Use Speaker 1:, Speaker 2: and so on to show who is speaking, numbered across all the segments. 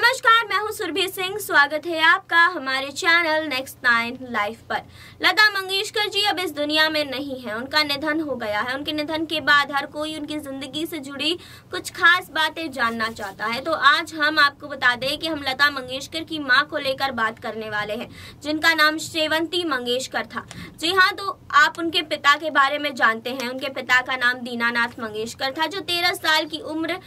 Speaker 1: नमस्कार, मैं हूं सुरभि सिंह। स्वागत है आपका हमारे चैनल नेक्स्ट 9 लाइफ पर। लता मंगेशकर जी अब इस दुनिया में नहीं है, उनका निधन हो गया है। उनके निधन के बाद हर कोई उनकी जिंदगी से जुड़ी कुछ खास बातें जानना चाहता है। तो आज हम आपको बता दें कि हम लता मंगेशकर की मां को लेकर बात करने वाले हैं, जिनका नाम सेवंती मंगेशकर था। जी हाँ, तो आप उनके पिता के बारे में जानते हैं। उनके पिता का नाम दीनानाथ मंगेशकर था, जो 13 साल की उम्र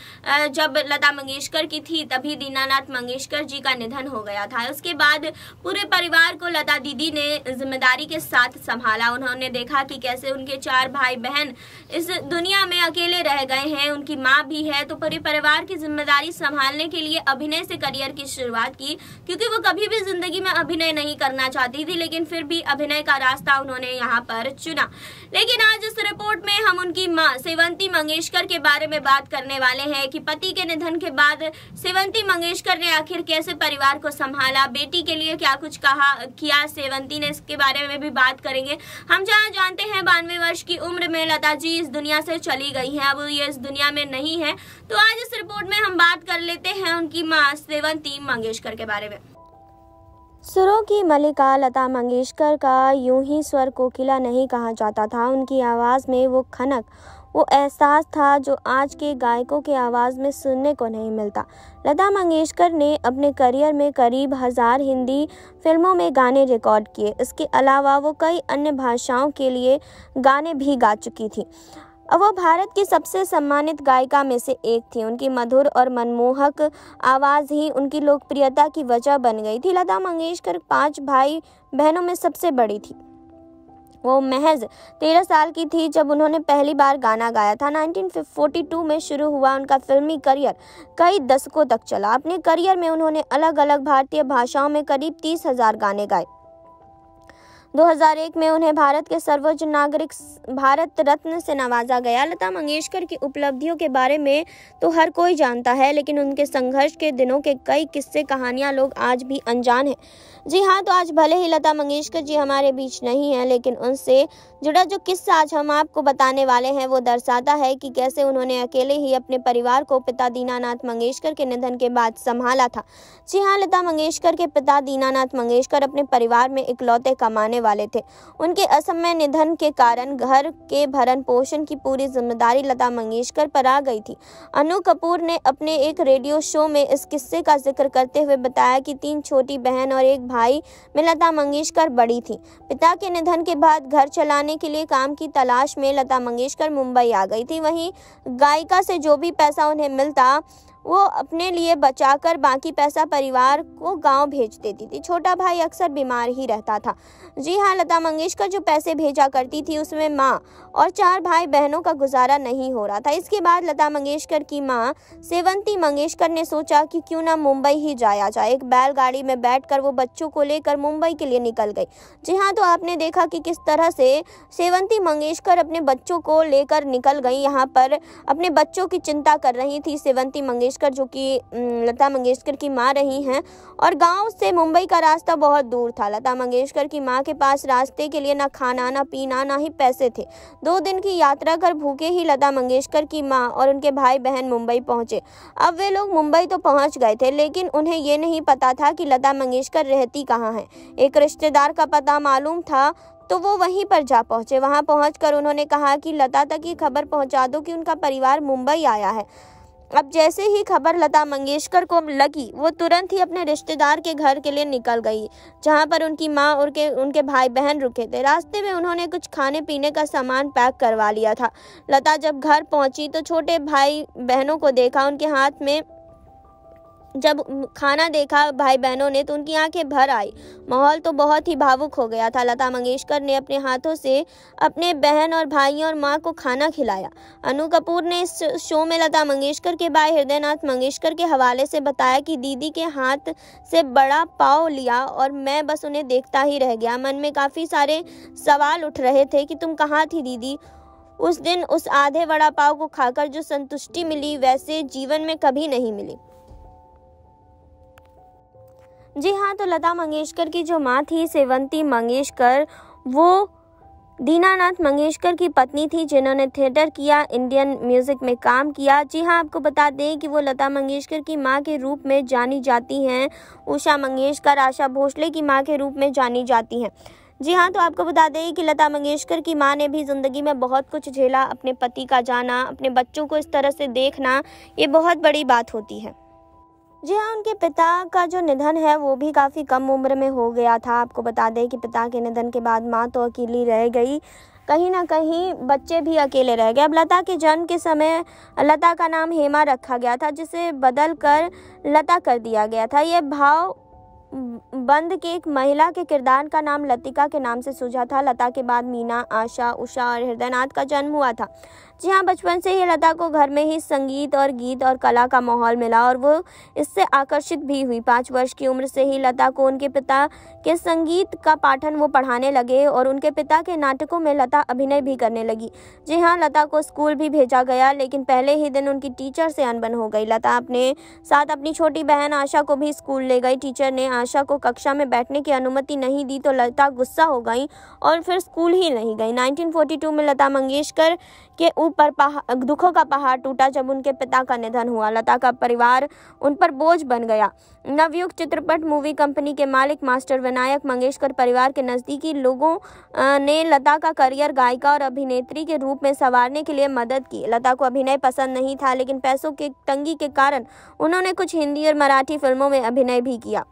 Speaker 1: जब लता मंगेशकर की थी तभी दीनानाथ मंगेशकर जी का निधन हो गया था। उसके बाद पूरे परिवार को लता दीदी ने जिम्मेदारी के साथ संभाला। उन्होंने देखा कि कैसे उनके 4 भाई बहन इस दुनिया में अकेले रह गए हैं। उनकी माँ भी है, तो पूरे परिवार की जिम्मेदारी संभालने के लिए अभिनय से करियर की शुरुआत की, क्योंकि वो कभी भी जिंदगी में अभिनय नहीं करना चाहती थी, लेकिन फिर भी अभिनय का रास्ता उन्होंने यहाँ पर चुना। लेकिन आज इस रिपोर्ट में हम उनकी माँ सेवंती मंगेशकर के बारे में बात करने वाले हैं कि पति के निधन के बाद सेवंती मंगेशकर ने आखिर कैसे परिवार को संभाला, बेटी के लिए क्या कुछ किया सेवंती ने, इसके बारे में भी बात करेंगे। हम जहाँ जानते हैं 92 वर्ष की उम्र में लता जी इस दुनिया से चली गई हैं, अब ये इस दुनिया में नहीं है। तो आज इस रिपोर्ट में हम बात कर लेते हैं उनकी माँ सेवंती मंगेशकर के बारे में।
Speaker 2: सुरों की मलिका लता मंगेशकर का यूं ही स्वर कोकिला नहीं कहा जाता था। उनकी आवाज़ में वो खनक, वो एहसास था जो आज के गायकों की आवाज़ में सुनने को नहीं मिलता। लता मंगेशकर ने अपने करियर में करीब 1000 हिंदी फिल्मों में गाने रिकॉर्ड किए। इसके अलावा वो कई अन्य भाषाओं के लिए गाने भी गा चुकी थी। अब वो भारत की सबसे सम्मानित गायिका में से एक थी। उनकी मधुर और मनमोहक आवाज़ ही उनकी लोकप्रियता की वजह बन गई थी। लता मंगेशकर 5 भाई बहनों में सबसे बड़ी थी। वो महज 13 साल की थी जब उन्होंने पहली बार गाना गाया था। 1942 में शुरू हुआ उनका फिल्मी करियर कई दशकों तक चला। अपने करियर में उन्होंने अलग अलग भारतीय भाषाओं में करीब 30,000 गाने गाए। 2001 में उन्हें भारत के सर्वोच्च नागरिक भारत रत्न से नवाजा गया। लता मंगेशकर की उपलब्धियों के बारे में तो हर कोई जानता है, लेकिन उनके संघर्ष के दिनों के कई किस्से कहानियां लोग आज भी अनजान हैं। जी हाँ, तो आज भले ही लता मंगेशकर जी हमारे बीच नहीं है, लेकिन उनसे जुड़ा जो किस्सा आज हम आपको बताने वाले हैं वो दर्शाता है कि कैसे उन्होंने अकेले ही अपने परिवार को पिता दीनानाथ मंगेशकर के निधन के बाद संभाला था। जी हाँ, लता मंगेशकर के पिता दीनानाथ मंगेशकर अपने परिवार में इकलौते कमाने वाले थे। उनके असमय निधन के कारण घर के भरण पोषण की पूरी जिम्मेदारी लता मंगेशकर पर आ गई थी। अनु कपूर ने अपने एक रेडियो शो में इस किस्से का जिक्र करते हुए बताया कि 3 छोटी बहन और 1 भाई में लता मंगेशकर बड़ी थी। पिता के निधन के बाद घर चलाने के लिए काम की तलाश में लता मंगेशकर मुंबई आ गई थी। वहीं गायिका से जो भी पैसा उन्हें मिलता वो अपने लिए बचाकर बाकी पैसा परिवार को गांव भेज देती थी। छोटा भाई अक्सर बीमार ही रहता था। जी हाँ, लता मंगेशकर जो पैसे भेजा करती थी उसमें माँ और 4 भाई बहनों का गुजारा नहीं हो रहा था। इसके बाद लता मंगेशकर की माँ सेवंती मंगेशकर ने सोचा कि क्यों ना मुंबई ही जाया जाए। एक बैलगाड़ी में बैठकर वो बच्चों को लेकर मुंबई के लिए निकल गई। जी हाँ, तो आपने देखा कि किस तरह से सेवंती मंगेशकर अपने बच्चों को लेकर निकल गई। यहाँ पर अपने बच्चों की चिंता कर रही थी सेवंती मंगेशकर, जो कि लता मंगेशकर की मां रही हैं, और गांव से मुंबई का रास्ता बहुत दूर था। लता मंगेशकर की मां के पास रास्ते के लिए ना खाना, ना पीना, ना ही पैसे थे। 2 दिन की यात्रा कर भूखे ही लता मंगेशकर की मां और उनके भाई बहन मुंबई पहुंचे। अब वे लोग मुंबई तो पहुंच गए थे, लेकिन उन्हें ये नहीं पता था कि लता मंगेशकर रहती कहाँ है। एक रिश्तेदार का पता मालूम था तो वो वहीं पर जा पहुंचे। वहां पहुंचकर उन्होंने कहा कि लता तक ये खबर पहुंचा दो कि उनका परिवार मुंबई आया है। अब जैसे ही खबर लता मंगेशकर को लगी, वो तुरंत ही अपने रिश्तेदार के घर के लिए निकल गई, जहां पर उनकी मां और उनके भाई बहन रुके थे। रास्ते में उन्होंने कुछ खाने पीने का सामान पैक करवा लिया था। लता जब घर पहुंची तो छोटे भाई बहनों को देखा। उनके हाथ में जब खाना देखा भाई बहनों ने तो उनकी आंखें भर आई। माहौल तो बहुत ही भावुक हो गया था। लता मंगेशकर ने अपने हाथों से अपने बहन और भाइयों और मां को खाना खिलाया। अनु कपूर ने इस शो में लता मंगेशकर के भाई हृदयनाथ मंगेशकर के हवाले से बताया कि दीदी के हाथ से बड़ा पाव लिया और मैं बस उन्हें देखता ही रह गया। मन में काफ़ी सारे सवाल उठ रहे थे कि तुम कहाँ थी दीदी। उस दिन उस आधे वड़ा पाव को खाकर जो संतुष्टि मिली वैसे जीवन में कभी नहीं मिली। जी हाँ, तो लता मंगेशकर की जो माँ थी सेवंती मंगेशकर, वो दीनानाथ मंगेशकर की पत्नी थी, जिन्होंने थिएटर किया, इंडियन म्यूजिक में काम किया। जी हाँ, आपको बता दें कि वो लता मंगेशकर की मां के रूप में जानी जाती हैं। उषा मंगेशकर आशा भोसले की मां के रूप में जानी जाती हैं। जी हाँ, तो आपको बता दें कि लता मंगेशकर की मां ने भी ज़िंदगी में बहुत कुछ झेला। अपने पति का जाना, अपने बच्चों को इस तरह से देखना, ये बहुत बड़ी बात होती है। जी हाँ, उनके पिता का जो निधन है वो भी काफ़ी कम उम्र में हो गया था। आपको बता दें कि पिता के निधन के बाद माँ तो अकेली रह गई, कहीं ना कहीं बच्चे भी अकेले रह गए। अब लता के जन्म के समय लता का नाम हेमा रखा गया था, जिसे बदल कर लता कर दिया गया था। यह भाव बंद के एक महिला के किरदार का नाम लतिका के नाम से सूझा था। लता के बाद मीना, आशा, उषा और हृदयनाथ का जन्म हुआ था। जी हाँ, बचपन से ही लता को घर में ही संगीत और गीत और कला का माहौल मिला और वो इससे आकर्षित भी हुई। 5 वर्ष की उम्र से ही लता को उनके पिता के संगीत का पाठन वो पढ़ाने लगे और उनके पिता के नाटकों में लता अभिनय भी करने लगी। जी हाँ, लता को स्कूल भी भेजा गया, लेकिन पहले ही दिन उनकी टीचर से अनबन हो गई। लता अपने साथ अपनी छोटी बहन आशा को भी स्कूल ले गई। टीचर ने आशा को कक्षा में बैठने की अनुमति नहीं दी तो लता गुस्सा हो गई और फिर स्कूल ही नहीं गई। 1942 में लता मंगेशकर के ऊपर दुखों का पहाड़ टूटा जब उनके पिता का निधन हुआ। लता का परिवार उन पर बोझ बन गया। नवयुग चित्रपट मूवी कंपनी के मालिक मास्टर विनायक मंगेशकर परिवार के नज़दीकी लोगों ने लता का करियर गायिका और अभिनेत्री के रूप में संवारने के लिए मदद की। लता को अभिनय पसंद नहीं था, लेकिन पैसों की तंगी के कारण उन्होंने कुछ हिंदी और मराठी फिल्मों में अभिनय भी किया।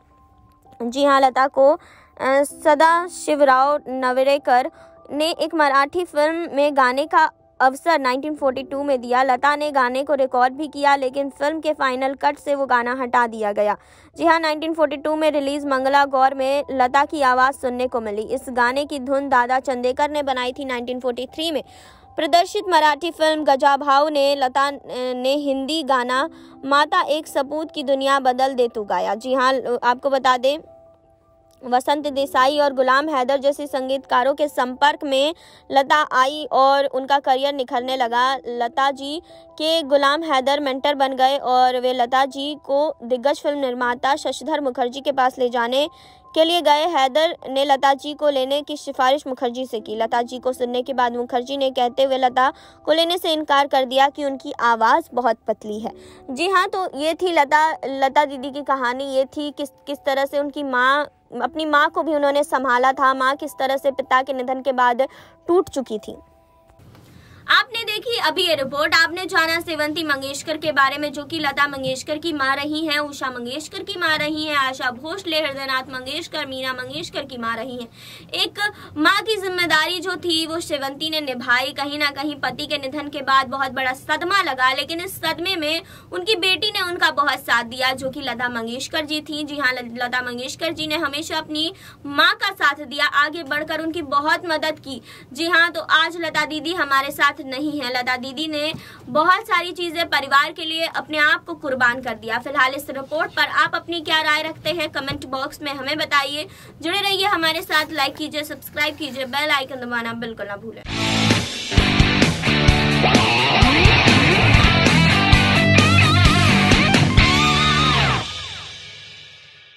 Speaker 2: जी हाँ, लता को सदाशिवराव नवेरेकर ने एक मराठी फिल्म में गाने का अवसर 1942 में दिया। लता ने गाने को रिकॉर्ड भी किया, लेकिन फिल्म के फाइनल कट से वो गाना हटा दिया गया। जी हाँ, 1942 में रिलीज मंगला गौर में लता की आवाज़ सुनने को मिली। इस गाने की धुन दादा चंदेकर ने बनाई थी। 1943 में प्रदर्शित मराठी फिल्म गजाभाऊ ने लता ने हिंदी गाना माता एक सपूत की दुनिया बदल दे तू गाया। जी हाँ, आपको बता दें वसंत देसाई और गुलाम हैदर जैसे संगीतकारों के संपर्क में लता आई और उनका करियर निखरने लगा। लता जी के गुलाम हैदर मेंटर बन गए और वे लता जी को दिग्गज फिल्म निर्माता शशिधर मुखर्जी के पास ले जाने के लिए गए। हैदर ने लता जी को लेने की सिफारिश मुखर्जी से की। लता जी को सुनने के बाद मुखर्जी ने कहते हुए लता को लेने से इनकार कर दिया कि उनकी आवाज़ बहुत पतली है। जी हाँ, तो ये थी लता दीदी की कहानी। ये थी किस तरह से उनकी माँ, अपनी माँ को भी उन्होंने संभाला था। माँ किस तरह से पिता के निधन के बाद टूट चुकी थी।
Speaker 1: आपने देखी अभी ये रिपोर्ट। आपने जाना सेवंती मंगेशकर के बारे में, जो कि लता मंगेशकर की मां रही हैं, उषा मंगेशकर की मां रही हैं, आशा भोसले, हृदयनाथ मंगेशकर, मीना मंगेशकर की मां रही हैं। एक मां की जिम्मेदारी जो थी वो सेवंती ने निभाई। कहीं ना कहीं पति के निधन के बाद बहुत बड़ा सदमा लगा, लेकिन इस सदमे में उनकी बेटी ने उनका बहुत साथ दिया, जो कि लता मंगेशकर जी थी। जी हाँ, लता मंगेशकर जी ने हमेशा अपनी माँ का साथ दिया, आगे बढ़कर उनकी बहुत मदद की। जी हाँ, तो आज लता दीदी हमारे साथ नहीं है। लता दीदी ने बहुत सारी चीजें परिवार के लिए अपने आप को कुर्बान कर दिया। फिलहाल इस रिपोर्ट पर आप अपनी क्या राय रखते हैं, कमेंट बॉक्स में हमें बताइए। जुड़े रहिए हमारे साथ, लाइक कीजिए, सब्सक्राइब कीजिए, बेल आइकन दबाना बिल्कुल ना भूलें।